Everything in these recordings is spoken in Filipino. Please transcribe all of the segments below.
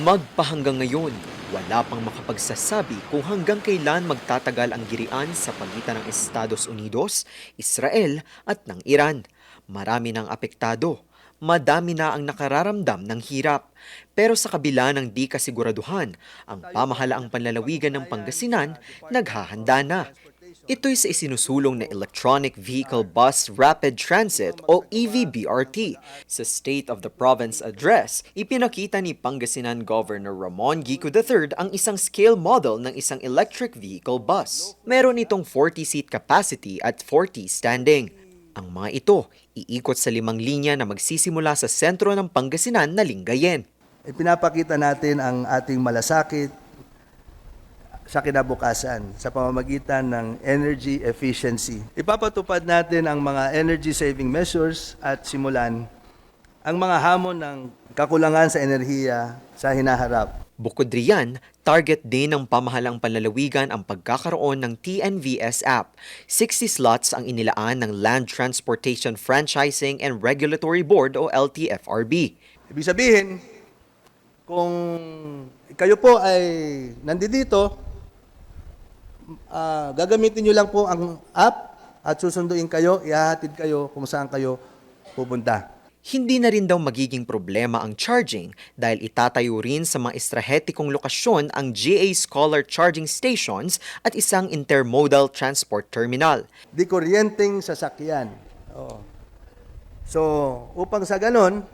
Magpahanggang ngayon, wala pang makapagsasabi kung hanggang kailan magtatagal ang girian sa pagitan ng Estados Unidos, Israel at ng Iran. Marami ng apektado, madami na ang nakararamdam ng hirap. Pero sa kabila ng di kasiguraduhan, ang pamahalaang panlalawigan ng Pangasinan naghahanda na. Ito'y sa isinusulong na Electronic Vehicle Bus Rapid Transit o EVBRT. Sa State of the Province Address, ipinakita ni Pangasinan Governor Ramon Gico III ang isang scale model ng isang electric vehicle bus. Meron itong 40-seat capacity at 40 standing. Ang mga ito, iikot sa 5 linya na magsisimula sa sentro ng Pangasinan na Lingayen. Ipinapakita natin ang ating malasakit sa kinabukasan sa pamamagitan ng energy efficiency. Ipapatupad natin ang mga energy saving measures at simulan ang mga hamon ng kakulangan sa enerhiya sa hinaharap. Bukod riyan, target din ng pamahalang panlalawigan ang pagkakaroon ng TNVS app. 60 slots ang inilaan ng Land Transportation Franchising and Regulatory Board o LTFRB. Ibig sabihin, kung kayo po ay nandito, gagamitin nyo lang po ang app at susunduin kayo, ihahatid kayo kung saan kayo pupunta. Hindi na rin daw magiging problema ang charging dahil itatayo rin sa mga estrahetikong lokasyon ang GA Scholar Charging Stations at isang intermodal transport terminal. Di kuryenteng sasakyan. Oo. So, upang sa ganon,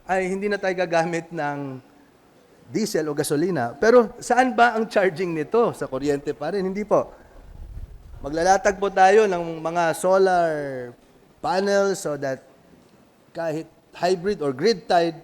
ay hindi na tayo gagamit ng diesel o gasolina. Pero saan ba ang charging nito? Sa kuryente pa rin? Hindi po. Maglalatag po tayo ng mga solar panels so that kahit hybrid or grid-tied,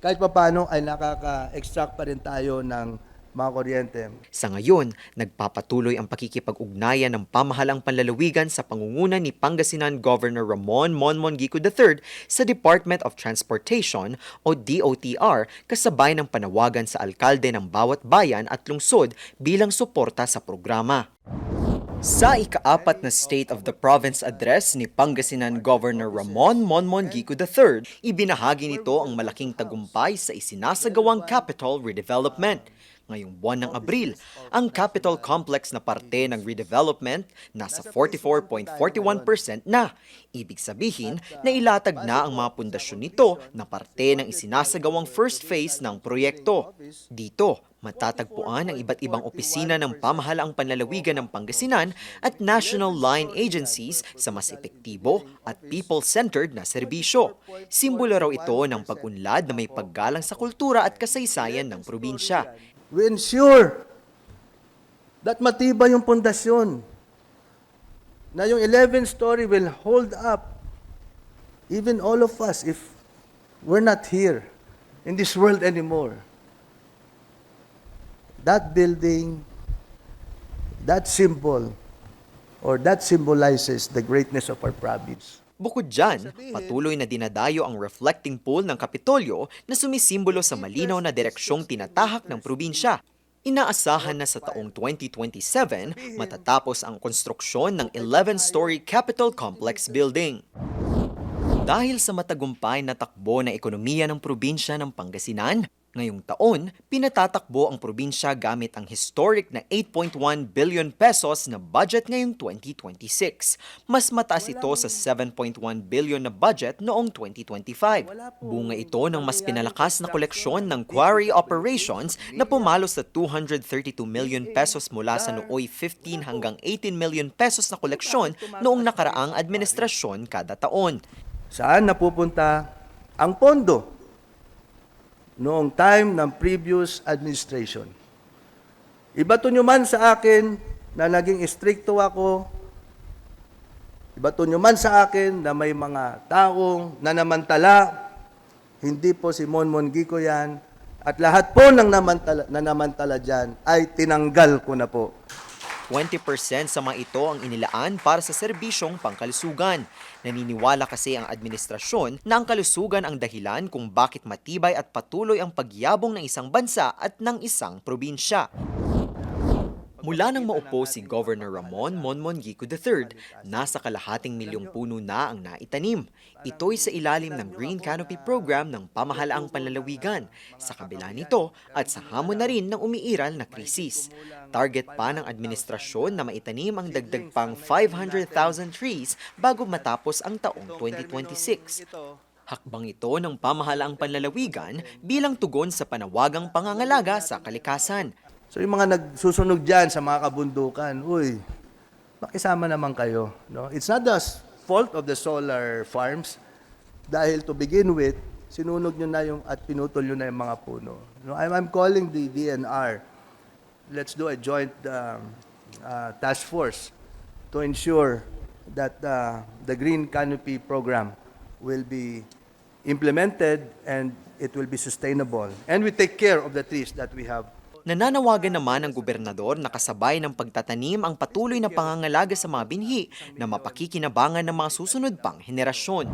kahit papano ay nakaka-extract pa rin tayo ng mga kuryente. Sa ngayon, nagpapatuloy ang pakikipag-ugnayan ng pamahalang panlalawigan sa pangunguna ni Pangasinan Governor Ramon Monmon Gico III sa Department of Transportation o DOTR kasabay ng panawagan sa alkalde ng bawat bayan at lungsod bilang suporta sa programa. Sa ika-4 na State of the Province Address ni Pangasinan Governor Ramon Monmon Gico III, ibinahagi nito ang malaking tagumpay sa isinasagawang capital redevelopment. Ngayong buwan ng Abril, ang Capitol Complex na parte ng redevelopment nasa 44.41% na. Ibig sabihin na ilatag na ang mga pundasyon nito na parte ng isinasagawang first phase ng proyekto. Dito, matatagpuan ang iba't ibang opisina ng pamahalaang panlalawigan ng Pangasinan at national line agencies sa mas epektibo at people-centered na serbisyo. Simbolo raw ito ng pag-unlad na may paggalang sa kultura at kasaysayan ng probinsya. We ensure that matibay yung pundasyon, na yung 11th story will hold up even all of us if we're not here in this world anymore. That building, that symbol, or that symbolizes the greatness of our province. Bukod dyan, patuloy na dinadayo ang reflecting pool ng Kapitolyo na sumisimbolo sa malinaw na direksyong tinatahak ng probinsya. Inaasahan na sa taong 2027 matatapos ang konstruksyon ng 11-story Capitol Complex building. Dahil sa matagumpay na takbo na ekonomiya ng probinsya ng Pangasinan, ngayong taon, pinatatakbo ang probinsya gamit ang historic na 8.1 billion pesos na budget ngayong 2026. Mas mataas ito sa 7.1 billion na budget noong 2025. Bunga ito ng mas pinalakas na koleksyon ng quarry operations na pumalo sa 232 million pesos mula sa nooy 15 hanggang 18 million pesos na koleksyon noong nakaraang administrasyon kada taon. Saan napupunta ang pondo noong time ng previous administration? Ibato nyo man sa akin na naging istrikto ako, ibato nyo man sa akin na may mga taong nanamantala, hindi po si Monmon Gico yan, at lahat po ng nanamantala dyan ay tinanggal ko na po. 20% sa mga ito ang inilaan para sa serbisyong pangkalusugan. Naniniwala kasi ang administrasyon na ang kalusugan ang dahilan kung bakit matibay at patuloy ang pagyabong ng isang bansa at ng isang probinsya. Mula nang maupo si Governor Ramon Monmon Gico III, nasa kalahating milyong puno na ang naitanim. Ito'y sa ilalim ng Green Canopy Program ng pamahalaang panlalawigan. Sa kabila nito at sa hamon na rin ng umiiral na krisis. Target pa ng administrasyon na maitanim ang dagdag pang 500,000 trees bago matapos ang taong 2026. Hakbang ito ng pamahalaang panlalawigan bilang tugon sa panawagang pangangalaga sa kalikasan. So yung mga nagsusunog dyan sa mga kabundukan, uy, makisama naman kayo. No? It's not the fault of the solar farms dahil to begin with, sinunog nyo na at pinutol nyo na yung mga puno. No, I'm calling the DNR. Let's do a joint task force to ensure that the Green Canopy program will be implemented and it will be sustainable. And we take care of the trees that we have. Nananawagan naman ang gobernador na kasabay ng pagtatanim ang patuloy na pangangalaga sa mga binhi na mapakikinabangan ng mga susunod pang henerasyon.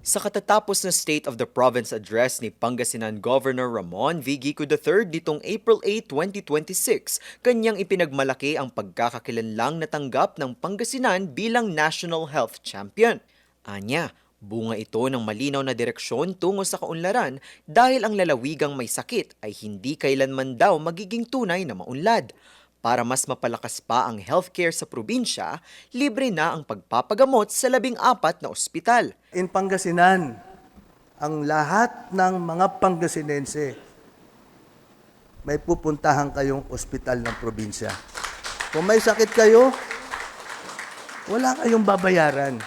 Sa katatapos na State of the Province Address ni Pangasinan Governor Ramon V. Gico III nitong April 8, 2026, kanyang ipinagmalaki ang pagkakakilanlang natanggap ng Pangasinan bilang National Health Champion. Anya, bunga ito ng malinaw na direksyon tungo sa kaunlaran dahil ang lalawigang may sakit ay hindi kailanman daw magiging tunay na maunlad. Para mas mapalakas pa ang healthcare sa probinsya, libre na ang pagpapagamot sa 14 na ospital. In Pangasinan, ang lahat ng mga Pangasinense may pupuntahan kayong ospital ng probinsya. Kung may sakit kayo, wala kayong babayaran.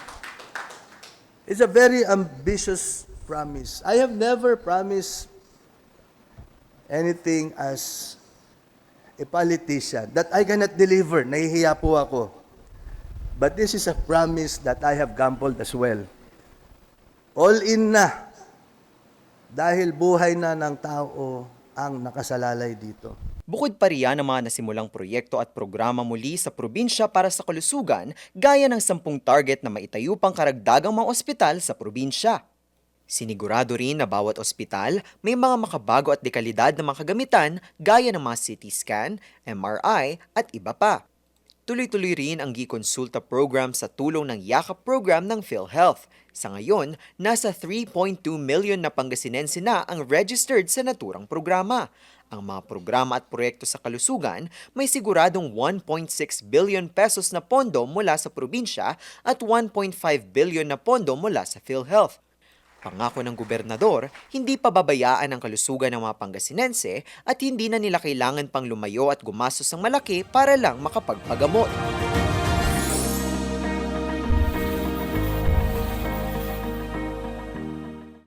It's a very ambitious promise. I have never promised anything as a politician that I cannot deliver. Nahihiya po ako. But this is a promise that I have gambled as well. All in na. Dahil buhay na ng tao ang nakasalalay dito. Bukod pa riyan ang mga nasimulang proyekto at programa muli sa probinsya para sa kalusugan, gaya ng 10 target na maitayo pang karagdagang mga ospital sa probinsya. Sinigurado rin na bawat ospital may mga makabago at dekalidad na mga kagamitan gaya ng mga CT scan, MRI at iba pa. Tuloy-tuloy rin ang Gikonsulta program sa tulong ng Yakap program ng PhilHealth. Sa ngayon, nasa 3.2 million na Pangasinense na ang registered sa naturang programa. Ang mga programa at proyekto sa kalusugan may siguradong 1.6 billion pesos na pondo mula sa probinsya at 1.5 billion na pondo mula sa PhilHealth. Pangako ng gobernador, hindi pababayaan ang kalusugan ng mga Pangasinense at hindi na nila kailangan pang lumayo at gumastos ng malaki para lang makapagpagamot.